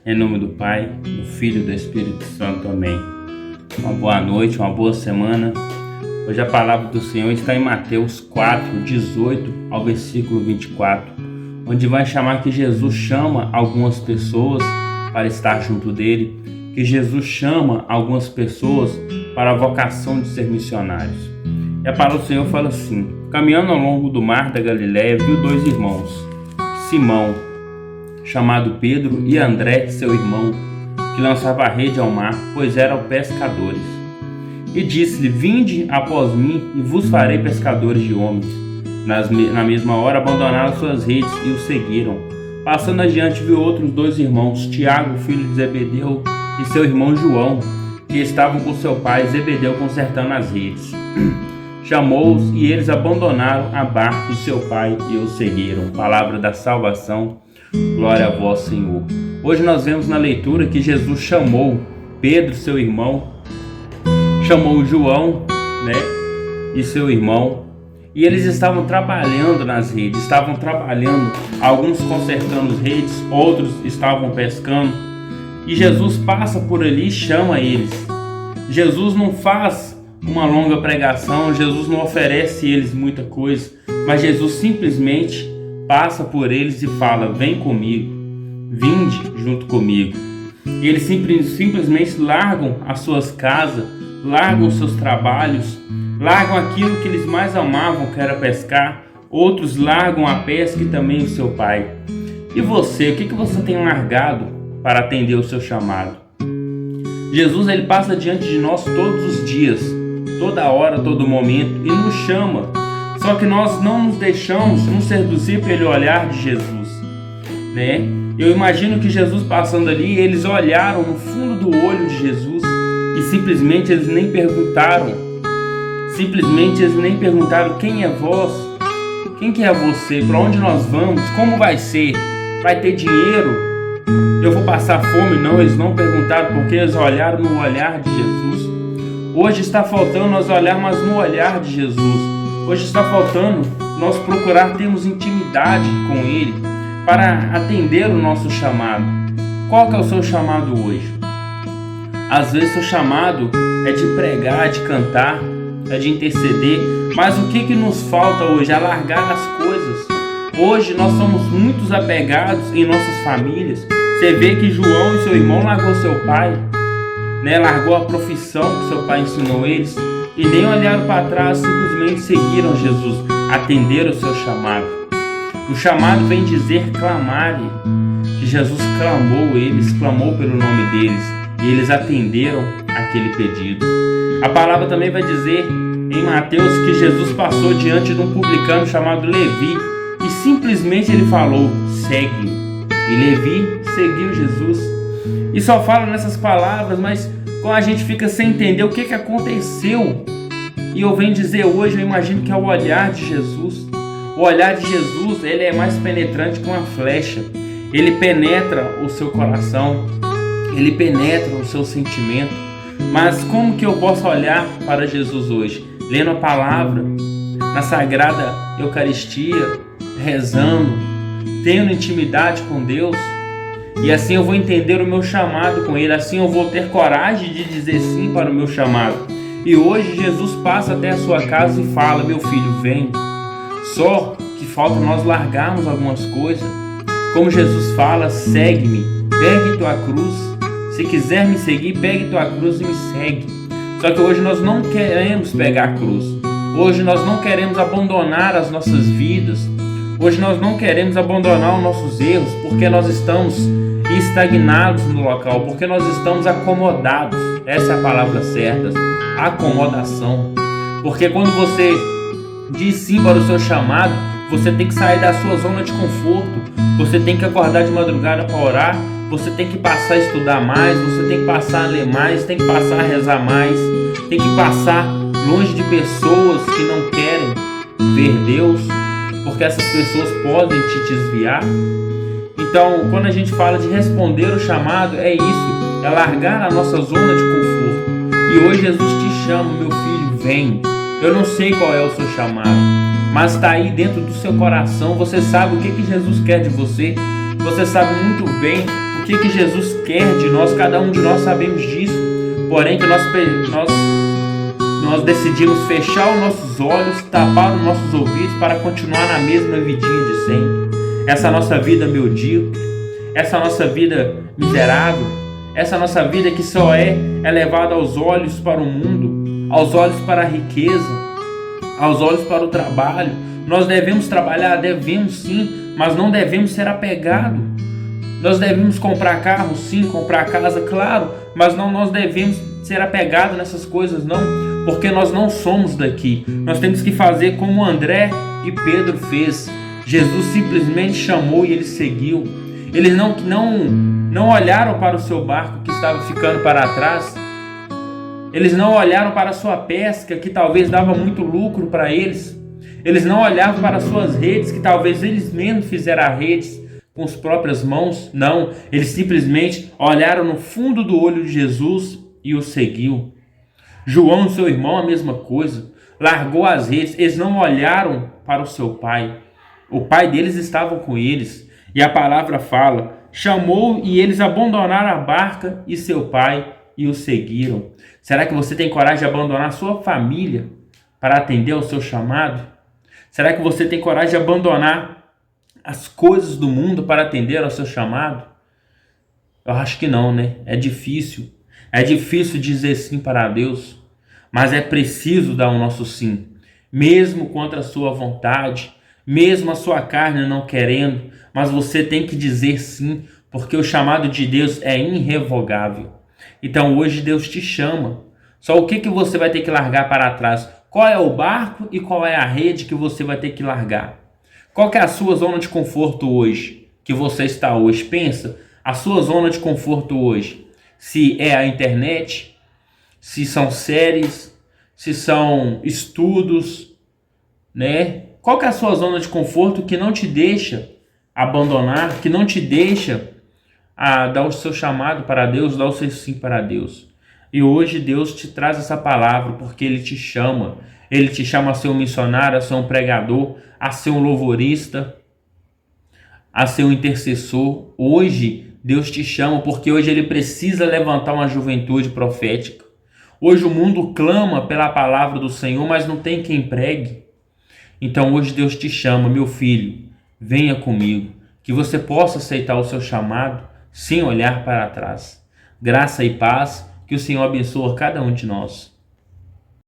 Em nome do Pai, do Filho e do Espírito Santo. Amém. Uma boa noite, uma boa semana. Hoje a palavra do Senhor está em Mateus 4, 18 ao versículo 24, onde vai chamar que Jesus chama algumas pessoas para estar junto dele, que Jesus chama algumas pessoas para a vocação de ser missionários. E a palavra do Senhor fala assim: caminhando ao longo do mar da Galileia, viu dois irmãos, Simão, chamado Pedro, e André, seu irmão, que lançava a rede ao mar, pois eram pescadores. E disse-lhe: vinde após mim, e vos farei pescadores de homens. Na mesma hora abandonaram suas redes e o seguiram. Passando adiante, viu outros dois irmãos, Tiago, filho de Zebedeu, e seu irmão João, que estavam com seu pai Zebedeu consertando as redes. Chamou-os e eles abandonaram a barca e seu pai e o seguiram. Palavra da salvação, glória a vós, Senhor. Hoje nós vemos na leitura que Jesus chamou Pedro, seu irmão, chamou João, e seu irmão, e eles estavam trabalhando nas redes, alguns consertando as redes, outros estavam pescando, e Jesus passa por ali e chama eles. Jesus não faz uma longa pregação, Jesus não oferece a eles muita coisa, mas Jesus simplesmente passa por eles e fala: vem comigo, vinde junto comigo. E eles simplesmente largam as suas casas, largam os seus trabalhos, largam aquilo que eles mais amavam, que era pescar. Outros largam a pesca e também o seu pai. E você, o que você tem largado para atender o seu chamado? Jesus, ele passa diante de nós todos os dias, toda hora, todo momento, e nos chama. Só que nós não nos deixamos nos seduzir pelo olhar de Jesus, Eu imagino que Jesus passando ali, eles olharam no fundo do olho de Jesus e simplesmente eles nem perguntaram. Quem é vós? Quem que é você? Para onde nós vamos? Como vai ser? Vai ter dinheiro? Eu vou passar fome? Não, eles não perguntaram, porque eles olharam no olhar de Jesus. Hoje está faltando nós olharmos no olhar de Jesus. Hoje está faltando nós procurar termos intimidade com Ele para atender o nosso chamado. Qual que é o seu chamado hoje? Às vezes o seu chamado é de pregar, de cantar, é de interceder, mas o que nos falta hoje? É largar as coisas. Hoje nós somos muito apegados em nossas famílias. Você vê que João e seu irmão largou seu pai, largou a profissão que seu pai ensinou eles e nem olharam para trás, simplesmente seguiram Jesus, atenderam o seu chamado. O chamado vem dizer clamarem, que Jesus clamou pelo nome deles e eles atenderam aquele pedido. A palavra também vai dizer em Mateus que Jesus passou diante de um publicano chamado Levi e simplesmente ele falou: segue-me. E Levi seguiu Jesus. E só fala nessas palavras, mas quando a gente fica sem entender o que aconteceu, e eu venho dizer hoje, eu imagino que é o olhar de Jesus. O olhar de Jesus, ele é mais penetrante que uma flecha. Ele penetra o seu coração, ele penetra o seu sentimento. Mas como que eu posso olhar para Jesus hoje? Lendo a palavra, na Sagrada Eucaristia, rezando, tendo intimidade com Deus. E assim eu vou entender o meu chamado com Ele, assim eu vou ter coragem de dizer sim para o meu chamado. E hoje Jesus passa até a sua casa e fala: meu filho, vem. Só que falta nós largarmos algumas coisas. Como Jesus fala: segue-me, pegue tua cruz. Se quiser me seguir, pegue tua cruz e me segue. Só que hoje nós não queremos pegar a cruz. Hoje nós não queremos abandonar as nossas vidas. Hoje nós não queremos abandonar os nossos erros, porque nós estamos estagnados no local, porque nós estamos acomodados. Essa é a palavra certa, acomodação. Porque quando você diz sim para o seu chamado, você tem que sair da sua zona de conforto, você tem que acordar de madrugada para orar, você tem que passar a estudar mais, você tem que passar a ler mais, tem que passar a rezar mais, tem que passar longe de pessoas que não querem ver Deus, porque essas pessoas podem te desviar. Então, quando a gente fala de responder o chamado, é isso, é largar a nossa zona de conforto. E hoje Jesus te chama: meu filho, vem. Eu não sei qual é o seu chamado, mas está aí dentro do seu coração. Você sabe o que Jesus quer de você, você sabe muito bem o que Jesus quer de nós, cada um de nós sabemos disso. Porém que nós decidimos fechar os nossos olhos, tapar os nossos ouvidos para continuar na mesma vidinha de sempre. Essa nossa vida medíocre, essa nossa vida miserável, essa nossa vida que só é levada aos olhos para o mundo, aos olhos para a riqueza, aos olhos para o trabalho. Nós devemos trabalhar, devemos sim, mas não devemos ser apegados. Nós devemos comprar carro, sim, comprar casa, claro, mas não nós devemos ser apegados nessas coisas, não, porque nós não somos daqui. Nós temos que fazer como André e Pedro fez. Jesus simplesmente chamou e ele seguiu. Eles não olharam para o seu barco que estava ficando para trás. Eles não olharam para a sua pesca que talvez dava muito lucro para eles. Eles não olhavam para as suas redes que talvez eles mesmos fizeram as redes com as próprias mãos. Não, eles simplesmente olharam no fundo do olho de Jesus e o seguiu. João, seu irmão, a mesma coisa. Largou as redes. Eles não olharam para o seu pai. O pai deles estava com eles. E a palavra fala, chamou e eles abandonaram a barca e seu pai e o seguiram. Será que você tem coragem de abandonar sua família para atender ao seu chamado? Será que você tem coragem de abandonar as coisas do mundo para atender ao seu chamado? Eu acho que não, né? É difícil. É difícil dizer sim para Deus, mas é preciso dar o nosso sim, mesmo contra a sua vontade, mesmo a sua carne não querendo, mas você tem que dizer sim, porque o chamado de Deus é irrevogável. Então hoje Deus te chama. Só o que você vai ter que largar para trás? Qual é o barco e qual é a rede que você vai ter que largar? Qual que é a sua zona de conforto hoje? Que você está hoje? Pensa, a sua zona de conforto hoje. Se é a internet, se são séries, se são estudos, né? Qual que é a sua zona de conforto que não te deixa abandonar, que não te deixa dar o seu chamado para Deus, dar o seu sim para Deus? E hoje Deus te traz essa palavra porque Ele te chama. Ele te chama a ser um missionário, a ser um pregador, a ser um louvorista, a ser um intercessor. Hoje Deus te chama porque hoje Ele precisa levantar uma juventude profética. Hoje o mundo clama pela palavra do Senhor, mas não tem quem pregue. Então hoje Deus te chama, meu filho, venha comigo, que você possa aceitar o seu chamado sem olhar para trás. Graça e paz, que o Senhor abençoe cada um de nós.